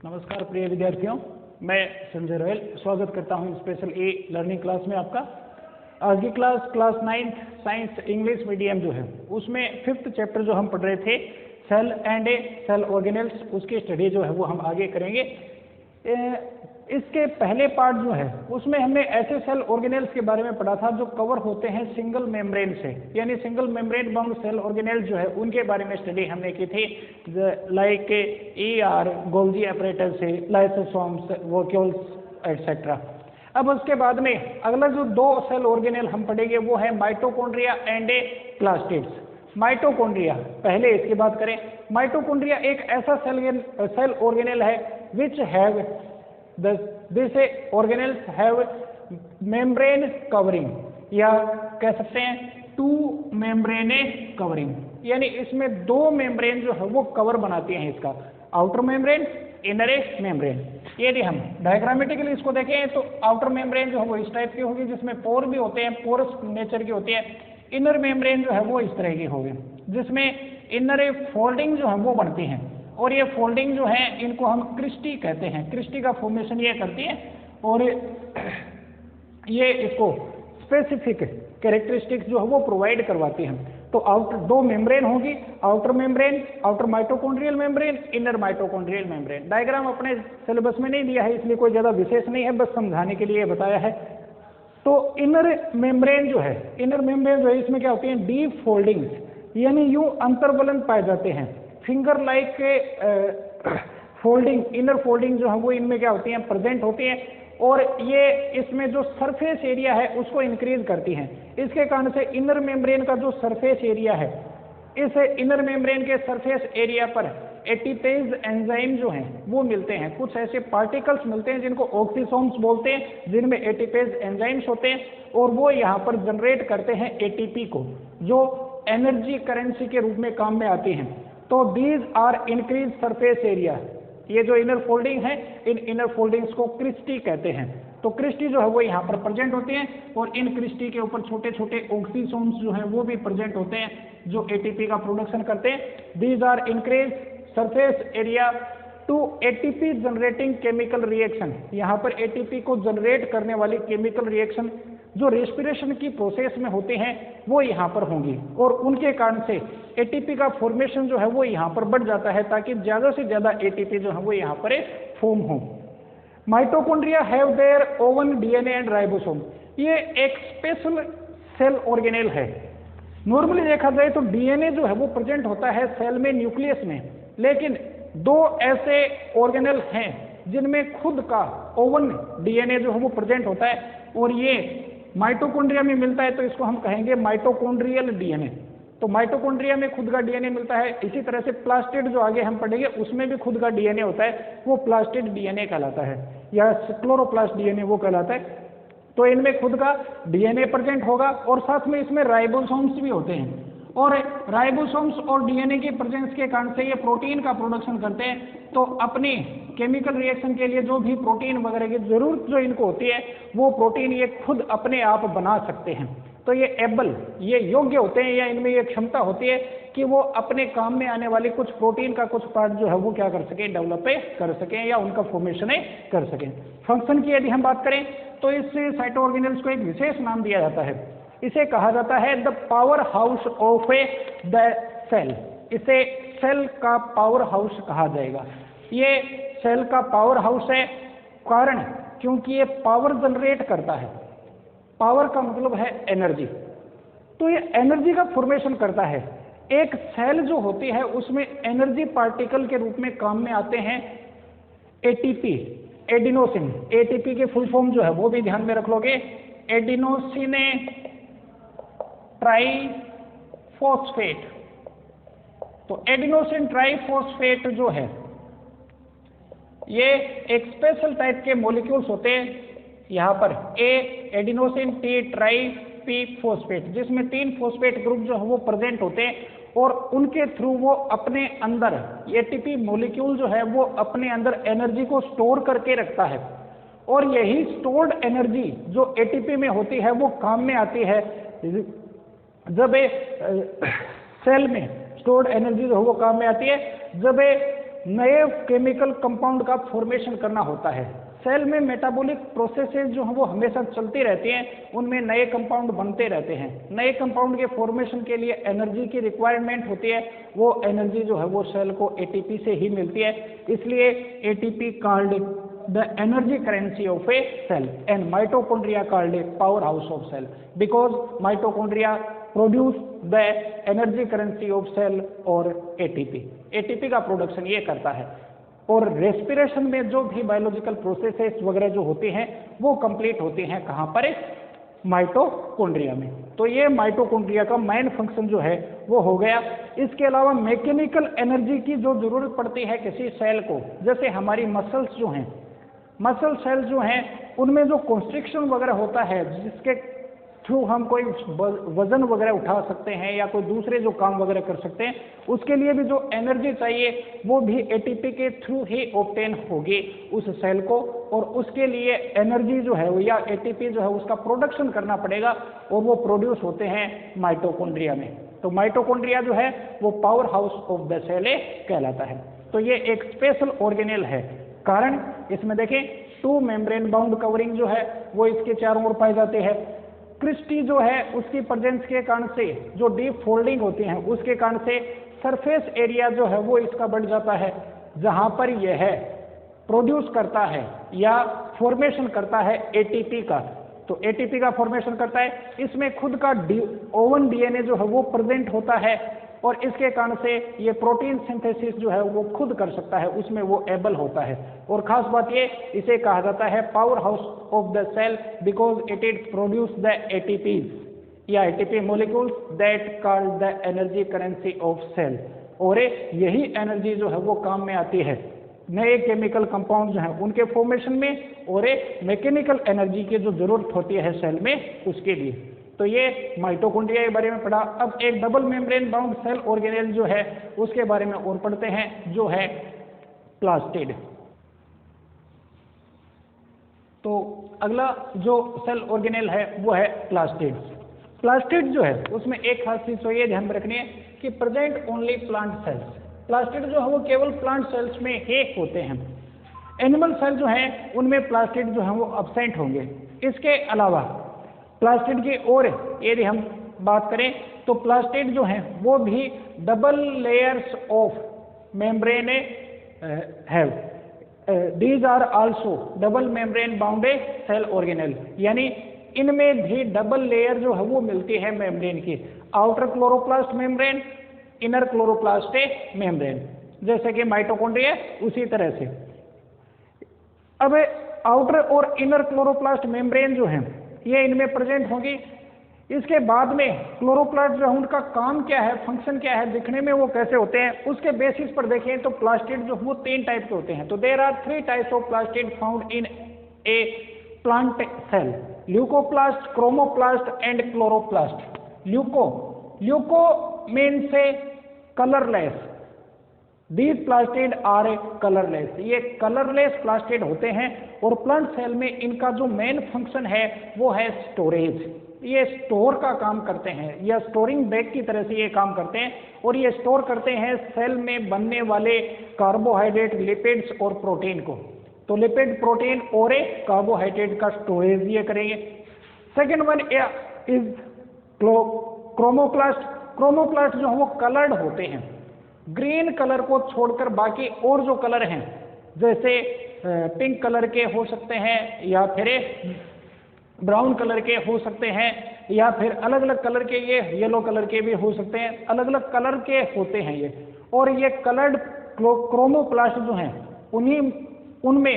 नमस्कार प्रिय विद्यार्थियों, मैं संजय रोयल स्वागत करता हूं स्पेशल ए लर्निंग क्लास में आपका। आज की class 9th science English medium जो है उसमें 5th चैप्टर जो हम पढ़ रहे थे सेल एंड सेल ऑर्गेनेल्स, उसकी स्टडी जो है वो हम आगे करेंगे। इसके पहले पार्ट जो है उसमें हमने ऐसे सेल ऑर्गेनेल्स के बारे में पढ़ा था जो कवर होते हैं सिंगल मेम्ब्रेन से, यानी single membrane bound cell organelles जो है उनके बारे में स्टडी हमने की थी, लाइक ER, गोल्जी अपरेटस से, लाइसोसोम्स, वोक्यूल्स एटसेट्रा। अब उसके बाद में अगला जो दो सेल ऑर्गेनेल हम पढ़ेंगे वो है माइटोकॉन्ड्रिया एंड प्लास्टिड्स। माइटोकॉन्ड्रिया, पहले इसकी बात करें। माइटोकॉन्ड्रिया एक ऐसा सेल ऑर्गेनेल है which have this organelles have membrane covering, या कह सकते हैं टू मेम्ब्रेन कवरिंग, यानी इसमें दो मेम्ब्रेन जो है वो कवर बनाती हैं इसका, आउटर मेम्ब्रेन, इनर मेम्ब्रेन। यदि हम डायग्रामेटिकली इसको देखें तो आउटर मेम्ब्रेन जो है वो इस टाइप की होगी जिसमें पोर भी होते हैं, पोरस नेचर की होती है। इनर मेम्ब्रेन जो है वो इस तरह की होगी जिसमें इनर फोल्डिंग जो है वो बनती हैं, और ये फोल्डिंग जो है इनको हम क्रिस्टी कहते हैं। क्रिस्टी का फॉर्मेशन ये करती है और ये इसको स्पेसिफिक कैरेक्टरिस्टिक्स जो है वो प्रोवाइड करवाती हैं। तो आउटर दो मेम्ब्रेन होगी, outer membrane, outer mitochondrial membrane, inner mitochondrial membrane. Diagram अपने सिलेबस में नहीं दिया है इसलिए कोई ज़्यादा विशेष नहीं है, बस समझाने के लिए बताया है। तो इनर मेम्ब्रेन जो है, इनर मेम्ब्रेन जो है इसमें क्या होती है, डीप फोल्डिंग्स, यानी यूं अंतर्वलन पाए जाते हैं, finger like folding, inner folding जो है वो इनमें क्या होती हैं, प्रेजेंट होती हैं, और ये इसमें जो सरफेस एरिया है उसको इंक्रीज करती हैं। इसके कारण से इनर मेम्ब्रेन का जो सरफेस एरिया है, इस इनर मेम्ब्रेन के सरफेस एरिया पर एटीपेज एंजाइम जो हैं वो मिलते हैं। कुछ ऐसे पार्टिकल्स मिलते हैं जिनको ऑक्सीसोम्स बोलते हैं, जिनमें एटीपेज एंजाइम्स होते हैं, और वो यहाँ पर जनरेट करते हैं एटीपी को, जो एनर्जी करेंसी के रूप में काम में आती हैं। तो these are increase surface area. ये जो इनर फोल्डिंग है, इन इनर फोल्डिंग्स को क्रिस्टी कहते हैं। तो क्रिस्टी जो है वो यहाँ पर प्रेजेंट होते हैं, और इन क्रिस्टी के ऊपर छोटे छोटे ऑक्सीसोम्स जो हैं वो भी प्रेजेंट होते हैं जो एटीपी का प्रोडक्शन करते हैं। These are increase surface area to ATP generating chemical reaction. यहाँ पर एटीपी को जनरेट करने वाली केमिकल रिएक्शन जो रेस्पिरेशन की प्रोसेस में होते हैं वो यहाँ पर होंगी, और उनके कारण से एटीपी का फॉर्मेशन जो है वो यहाँ पर बढ़ जाता है ताकि ज़्यादा से ज़्यादा एटीपी जो है वो यहाँ पर फॉर्म हो। Mitochondria have their own DNA and ribosome. ये एक स्पेशल सेल ऑर्गेनेल है। नॉर्मली देखा जाए तो डीएनए जो है वो प्रेजेंट होता है सेल में, न्यूक्लियस में, लेकिन दो ऐसे ऑर्गेनेल हैं जिनमें खुद का ओवन डीएनए जो है वो प्रेजेंट होता है, और ये माइटोकॉन्ड्रिया में मिलता है तो इसको हम कहेंगे माइटोकॉन्ड्रियल डीएनए। तो माइटोकॉन्ड्रिया में खुद का डीएनए मिलता है। इसी तरह से प्लास्टिड जो आगे हम पढ़ेंगे उसमें भी खुद का डीएनए होता है, वो प्लास्टिड डीएनए कहलाता है, या क्लोरोप्लास्ट डीएनए वो कहलाता है। तो इनमें खुद का डीएनए प्रेजेंट होगा, और साथ में इसमें राइबोसोम्स भी होते हैं, और राइबोसोम्स और डीएनए के प्रेजेंस के कारण से ये प्रोटीन का प्रोडक्शन करते हैं। तो अपनी केमिकल रिएक्शन के लिए जो भी प्रोटीन वगैरह की जरूरत जो इनको होती है वो प्रोटीन ये खुद अपने आप बना सकते हैं। तो ये एबल, ये योग्य होते हैं, या इनमें ये क्षमता होती है कि वो अपने काम में आने वाली कुछ प्रोटीन का कुछ पार्ट जो है वो क्या कर सकें, डेवलप कर सकें, या उनका फॉर्मेशन कर सकें। फंक्शन की यदि हम बात करें तो इस साइटो ऑर्गेनेल्स को एक विशेष नाम दिया जाता है। इसे कहा जाता है the power house of the cell. इसे सेल का पावर हाउस कहा जाएगा। ये सेल का पावर हाउस है, कारण क्योंकि ये पावर जनरेट करता है। पावर का मतलब है एनर्जी, तो ये एनर्जी का फॉर्मेशन करता है। एक सेल जो होती है उसमें एनर्जी पार्टिकल के रूप में काम में आते हैं एटीपी, एडिनोसिन। एटीपी की फुल फॉर्म जो है वो भी ध्यान में रख लोगे, एडिनोसिन ट्राइफॉस्फेट। तो एडिनोसिन ट्राइफॉस्फेट जो है ये एक स्पेशल टाइप के मॉलिक्यूल्स होते हैं। यहाँ पर एडिनोसिन टी ट्राई फॉस्फेट, जिसमें 3 फॉस्फेट ग्रुप जो है वो प्रेजेंट होते हैं, और उनके थ्रू वो अपने अंदर एटीपी मॉलिक्यूल जो है वो अपने अंदर एनर्जी को स्टोर करके रखता है, और यही स्टोर्ड एनर्जी जो एटीपी में होती है वो काम में आती है जब सेल में स्टोर्ड एनर्जी जो है वो काम में आती है जब नए केमिकल कंपाउंड का फॉर्मेशन करना होता है। सेल में मेटाबॉलिक प्रोसेसेस जो हैं वो हमेशा चलती रहती हैं, उनमें नए कंपाउंड बनते रहते हैं। नए कंपाउंड के फॉर्मेशन के लिए एनर्जी की रिक्वायरमेंट होती है, वो एनर्जी जो है वो सेल को एटीपी से ही मिलती है, इसलिए ATP called the energy currency of a cell and mitochondria called a power house of cell because mitochondria produce the energy currency of cell और एटीपी। एटीपी का प्रोडक्शन ये करता है और रेस्पिरेशन में जो भी बायोलॉजिकल प्रोसेसेस वगैरह जो होते हैं वो कंप्लीट होते हैं कहाँ पर, माइटोकॉन्ड्रिया में। तो ये माइटोकॉन्ड्रिया का मेन फंक्शन जो है वो हो गया। इसके अलावा मैकेनिकल एनर्जी की जो जरूरत पड़ती है किसी सेल को, जैसे हमारी मसल्स जो हैं, मसल सेल जो हैं उनमें जो कॉन्स्ट्रिक्शन वगैरह होता है जिसके थ्रू हम कोई वजन वगैरह उठा सकते हैं या कोई दूसरे जो काम वगैरह कर सकते हैं, उसके लिए भी जो एनर्जी चाहिए वो भी एटीपी के थ्रू ही ऑब्टेन होगी उस सेल को, और उसके लिए एनर्जी जो है या एटीपी जो है उसका प्रोडक्शन करना पड़ेगा और वो प्रोड्यूस होते हैं माइटोकॉन्ड्रिया में। तो माइटोकॉन्ड्रिया जो है वो power house of the cell कहलाता है। तो ये एक स्पेशल ऑर्गेनेल है, कारण इसमें देखें 2 मेम्ब्रेन बाउंड कवरिंग जो है वो इसके चारों ओर पाए जाते हैं। क्रिस्टी जो है उसकी प्रेजेंस के कारण से जो डीप फोल्डिंग होती है उसके कारण से सरफेस एरिया जो है वो इसका बढ़ जाता है, जहां पर यह है प्रोड्यूस करता है या फॉर्मेशन करता है एटीपी का। तो एटीपी का फॉर्मेशन करता है, इसमें खुद का ओवन डीएनए जो है वो प्रेजेंट होता है और इसके कारण से ये प्रोटीन सिंथेसिस जो है वो खुद कर सकता है, उसमें वो एबल होता है। और खास बात ये, इसे कहा जाता है power house of the cell because it produce the ATPs या ATP molecules that called the energy currency of cell. और यही एनर्जी जो है वो काम में आती है नए केमिकल कंपाउंड जो हैं उनके फॉर्मेशन में, और मैकेनिकल एनर्जी की जो जरूरत होती है सेल में उसके लिए। तो ये माइटोकॉन्ड्रिया के बारे में पढ़ा। अब एक double membrane bound cell organelle जो है उसके बारे में और पढ़ते हैं, जो है प्लास्टिड। तो अगला जो सेल ऑर्गेनेल है वो है प्लास्टिड। प्लास्टिड जो है उसमें एक खास चीज तो ये ध्यान में रखनी है कि present only plant cells. Plastid जो है वो केवल प्लांट सेल्स में ही होते हैं। एनिमल सेल जो हैं उनमें प्लास्टिड जो है वो अब्सेंट होंगे। इसके अलावा प्लास्टिड की और यदि हम बात करें तो प्लास्टिड जो हैं वो भी double layers of membrane have, these are also double membrane bounded cell organelle, यानी इनमें भी डबल लेयर जो है वो मिलती है मेम्ब्रेन की, outer chloroplast membrane, inner chloroplast membrane, जैसे कि माइटोकॉन्ड्रिया उसी तरह से। अब आउटर और इनर क्लोरोप्लास्ट मेम्ब्रेन जो है ये इनमें प्रेजेंट होगी। इसके बाद में क्लोरोप्लास्ट जो है उनका काम क्या है, फंक्शन क्या है, दिखने में वो कैसे होते हैं, उसके बेसिस पर देखें तो प्लास्टिड जो वो 3 टाइप के होते हैं। तो there are 3 types of plastid found in a plant cell, leucoplast, chromoplast and chloroplast. Leuco mean से colourless, these plastid are a colourless, ये कलरलेस प्लास्टिड होते हैं। और प्लांट सेल में इनका जो मेन फंक्शन है वो है स्टोरेज, ये स्टोर का काम करते हैं या स्टोरिंग बैग की तरह से ये काम करते हैं, और ये स्टोर करते हैं सेल में बनने वाले कार्बोहाइड्रेट, लिपिड्स और प्रोटीन को। तो लिपिड, प्रोटीन और एक कार्बोहाइड्रेट का स्टोरेज ये करेंगे। Second one is chromoplast. Chromoplast जो है वो कलर्ड होते हैं, ग्रीन कलर को छोड़कर बाकी और जो कलर हैं जैसे पिंक कलर के हो सकते हैं या फिर ब्राउन कलर के हो सकते हैं या फिर अलग अलग कलर के, ये येलो कलर के भी हो सकते हैं, अलग अलग कलर के होते हैं ये। और ये कलर्ड क्रोमोप्लास्ट जो हैं उनमें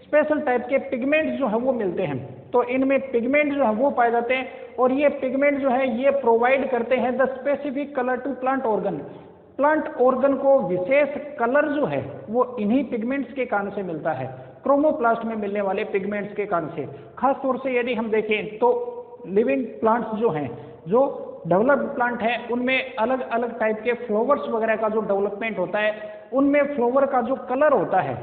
स्पेशल टाइप के पिगमेंट्स जो है वो मिलते हैं। तो इनमें पिगमेंट जो है वो पाए जाते हैं और ये पिगमेंट जो है ये प्रोवाइड करते हैं the specific colour to plant organ. Plant organ को विशेष कलर जो है वो इन्हीं पिगमेंट्स के कारण से मिलता है, क्रोमोप्लास्ट में मिलने वाले पिगमेंट्स के कारण से। खास तौर से यदि हम देखें तो लिविंग प्लांट्स जो हैं, जो डेवलप्ड प्लांट हैं, उनमें अलग अलग टाइप के फ्लावर्स वगैरह का जो डेवलपमेंट होता है, उनमें फ्लावर का जो कलर होता है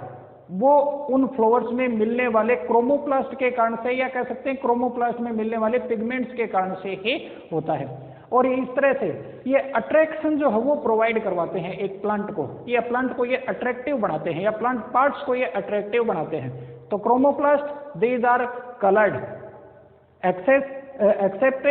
वो उन फ्लावर्स में मिलने वाले क्रोमोप्लास्ट के कारण से, या कह सकते हैं क्रोमोप्लास्ट में मिलने वाले पिगमेंट्स के कारण से ही होता है। और इस तरह से ये अट्रैक्शन जो है वो प्रोवाइड करवाते हैं एक प्लांट को, ये प्लांट को ये अट्रैक्टिव बनाते हैं या प्लांट पार्ट्स को ये अट्रैक्टिव बनाते हैं। तो chromoplast these are coloured except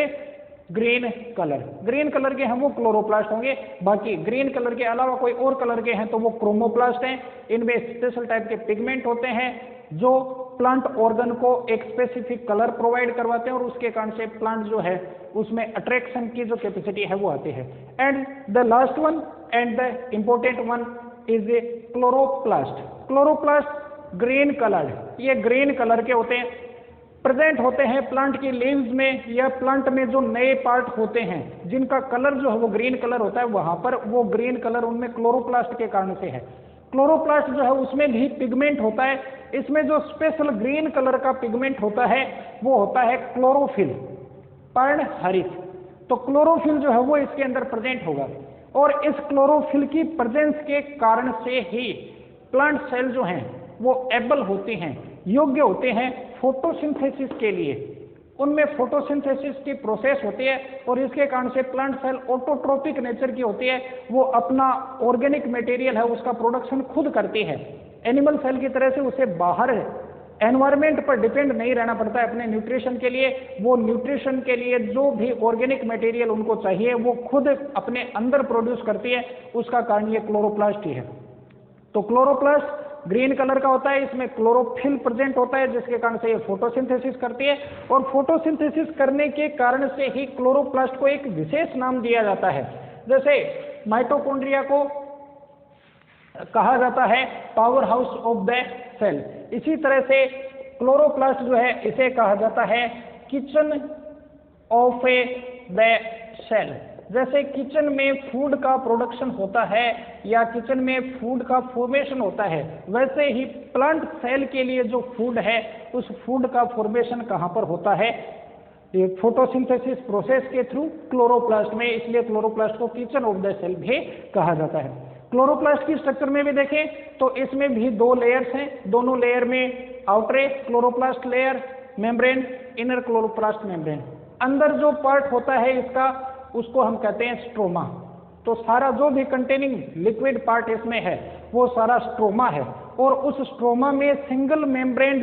green colour, green colour के हैं वो क्लोरोप्लास्ट होंगे, बाकी ग्रीन कलर के अलावा कोई और कलर के हैं तो वो क्रोमोप्लास्ट हैं। इनमें स्पेशल टाइप के पिगमेंट होते हैं जो प्लांट ऑर्गन को एक स्पेसिफिक कलर प्रोवाइड करवाते हैं और उसके कारण से प्लांट जो है उसमें अट्रैक्शन की जो कैपेसिटी है वो आती है। And the last one and the important one is a chloroplast. Chloroplast green colour, ये ग्रीन कलर के होते हैं, प्रेजेंट होते हैं प्लांट की लीव्स में या प्लांट में जो नए पार्ट होते हैं जिनका कलर जो है वो ग्रीन कलर होता है, वहां पर वो ग्रीन कलर उनमें क्लोरोप्लास्ट के कारण से है। क्लोरोप्लास्ट जो है उसमें भी पिगमेंट होता है, इसमें जो स्पेशल ग्रीन कलर का पिगमेंट होता है वो होता है क्लोरोफिल, पर्णहरित। तो क्लोरोफिल जो है वो इसके अंदर प्रेजेंट होगा और इस क्लोरोफिल की प्रेजेंस के कारण से ही प्लांट सेल जो हैं वो एबल होते हैं, योग्य होते हैं फोटोसिंथेसिस के लिए। उनमें फोटोसिंथेसिस की प्रोसेस होती है और इसके कारण से प्लांट सेल ऑटोट्रोपिक नेचर की होती है, वो अपना ऑर्गेनिक मटेरियल है उसका प्रोडक्शन खुद करती है। एनिमल सेल की तरह से उसे बाहर एनवायरमेंट पर डिपेंड नहीं रहना पड़ता है अपने न्यूट्रिशन के लिए। वो न्यूट्रिशन के लिए जो भी ऑर्गेनिक मटेरियल उनको चाहिए वो खुद अपने अंदर प्रोड्यूस करती है, उसका कारण ये क्लोरोप्लास्ट ही है। तो क्लोरोप्लास्ट ग्रीन कलर का होता है, इसमें क्लोरोफिल प्रेजेंट होता है जिसके कारण से ये फोटोसिंथेसिस करती है और फोटोसिंथेसिस करने के कारण से ही क्लोरोप्लास्ट को एक विशेष नाम दिया जाता है। जैसे माइटोकॉन्ड्रिया को कहा जाता है power house of the cell, इसी तरह से क्लोरोप्लास्ट जो है इसे कहा जाता है kitchen of a the cell. जैसे किचन में फूड का प्रोडक्शन होता है या किचन में फूड का फॉर्मेशन होता है, वैसे ही प्लांट सेल के लिए जो फूड है उस फूड का फॉर्मेशन कहाँ पर होता है, ये फोटोसिंथेसिस प्रोसेस के थ्रू क्लोरोप्लास्ट में, इसलिए क्लोरोप्लास्ट को किचन ऑफ द सेल भी कहा जाता है। क्लोरोप्लास्ट की स्ट्रक्चर में भी देखें तो इसमें भी दो लेयर्स हैं, दोनों लेयर में outer chloroplast layer membrane, inner chloroplast membrane. अंदर जो पार्ट होता है इसका उसको हम कहते हैं स्ट्रोमा। तो सारा जो भी कंटेनिंग लिक्विड पार्ट इसमें है वो सारा स्ट्रोमा है और उस स्ट्रोमा में सिंगल मेम्ब्रेन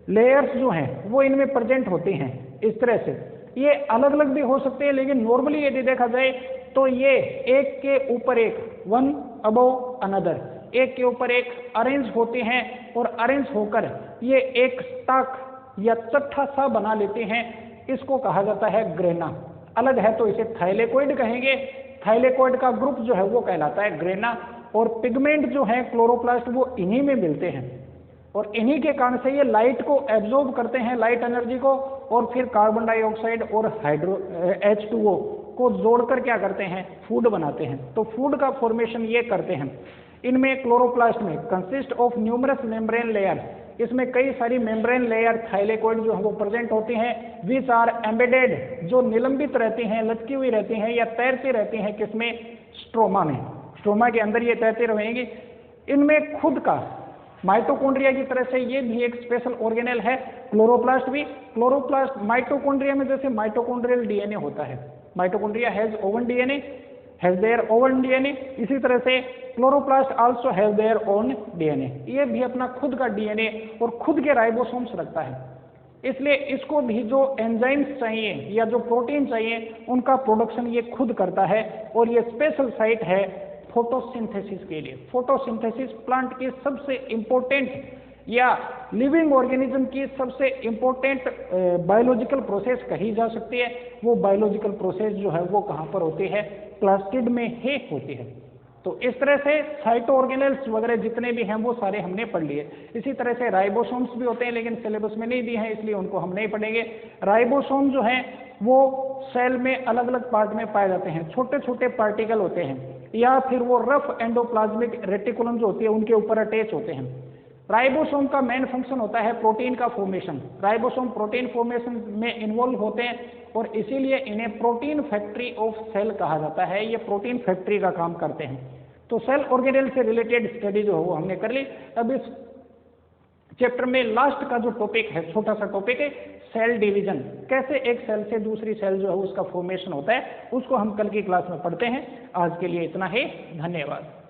लेयर्स जो हैं वो इनमें प्रेजेंट होते हैं। इस तरह से ये अलग अलग भी हो सकते हैं, लेकिन नॉर्मली यदि देखा जाए तो ये एक के ऊपर एक, वन अबव अनदर, एक के ऊपर एक अरेंज होते हैं और अरेंज होकर ये एक स्टाक या चट्टा सा बना लेते हैं। इसको कहा जाता है ग्रेना। अलग है तो इसे थाइलेकोइड कहेंगे। थाइलेकोइड का ग्रुप जो है वो कहलाता है ग्रेना। और पिगमेंट जो है क्लोरोप्लास्ट वो इन्हीं में मिलते हैं और इन्हीं के कारण से ये लाइट को एब्जॉर्ब करते हैं, लाइट एनर्जी को, और फिर कार्बन डाइऑक्साइड और H2O को जोड़कर क्या करते हैं, फूड बनाते हैं। तो फूड का फॉर्मेशन ये करते हैं। इनमें क्लोरोप्लास्ट में consist of numerous membrane layer, इसमें कई सारी मेम्ब्रेन लेयर थाइलेकोइड जो है वो प्रेजेंट होती हैं, विच आर एम्बेडेड, जो निलंबित रहती हैं, लटकी हुई रहती हैं या तैरती रहती हैं, किसमें, स्ट्रोमा में। स्ट्रोमा के अंदर ये तैरती रहेंगी। इनमें खुद का माइटोकॉन्ड्रिया की तरह से ये भी एक स्पेशल ऑर्गेनेल है, क्लोरोप्लास्ट भी। क्लोरोप्लास्ट माइटोकॉन्ड्रिया में जैसे माइटोकॉन्ड्रियल डीएनए होता है, mitochondria has oven DNA, has their own DNA, इसी तरह से chloroplast also has their own DNA. ये भी अपना खुद का डीएनए और खुद के राइबोसोम्स रखता है, इसलिए इसको भी जो एंजाइम्स चाहिए या जो प्रोटीन चाहिए उनका प्रोडक्शन ये खुद करता है। और ये स्पेशल साइट है फोटोसिंथेसिस के लिए। फोटोसिंथेसिस प्लांट की सबसे इंपॉर्टेंट या लिविंग ऑर्गेनिज्म की सबसे इंपॉर्टेंट बायोलॉजिकल प्रोसेस कही जा सकती है। वो बायोलॉजिकल प्रोसेस जो है वो कहाँ पर होती है, प्लास्टिड में ही होती है। तो इस तरह से साइटो ऑर्गेनेल्स वगैरह जितने भी हैं वो सारे हमने पढ़ लिए। इसी तरह से राइबोसोम्स भी होते हैं, लेकिन सिलेबस में नहीं दिए हैं इसलिए उनको हम नहीं पढ़ेंगे। राइबोसोम जो हैं वो सेल में अलग अलग पार्ट में पाए जाते हैं, छोटे छोटे पार्टिकल होते हैं, या फिर वो रफ एंडोप्लाज्मिक रेटिकुलम जो होती है उनके ऊपर अटैच होते हैं। राइबोसोम का मेन फंक्शन होता है प्रोटीन का फॉर्मेशन। राइबोसोम प्रोटीन फॉर्मेशन में इन्वॉल्व होते हैं और इसीलिए इन्हें प्रोटीन फैक्ट्री ऑफ सेल कहा जाता है। ये प्रोटीन फैक्ट्री का काम करते हैं। तो सेल ऑर्गेनेल से रिलेटेड स्टडी जो है वो हमने कर ली। अब इस चैप्टर में लास्ट का जो टॉपिक है, छोटा सा टॉपिक है, सेल डिवीजन, कैसे एक सेल से दूसरी सेल जो है उसका फॉर्मेशन होता है, उसको हम कल की क्लास में पढ़ते हैं। आज के लिए इतना ही, धन्यवाद।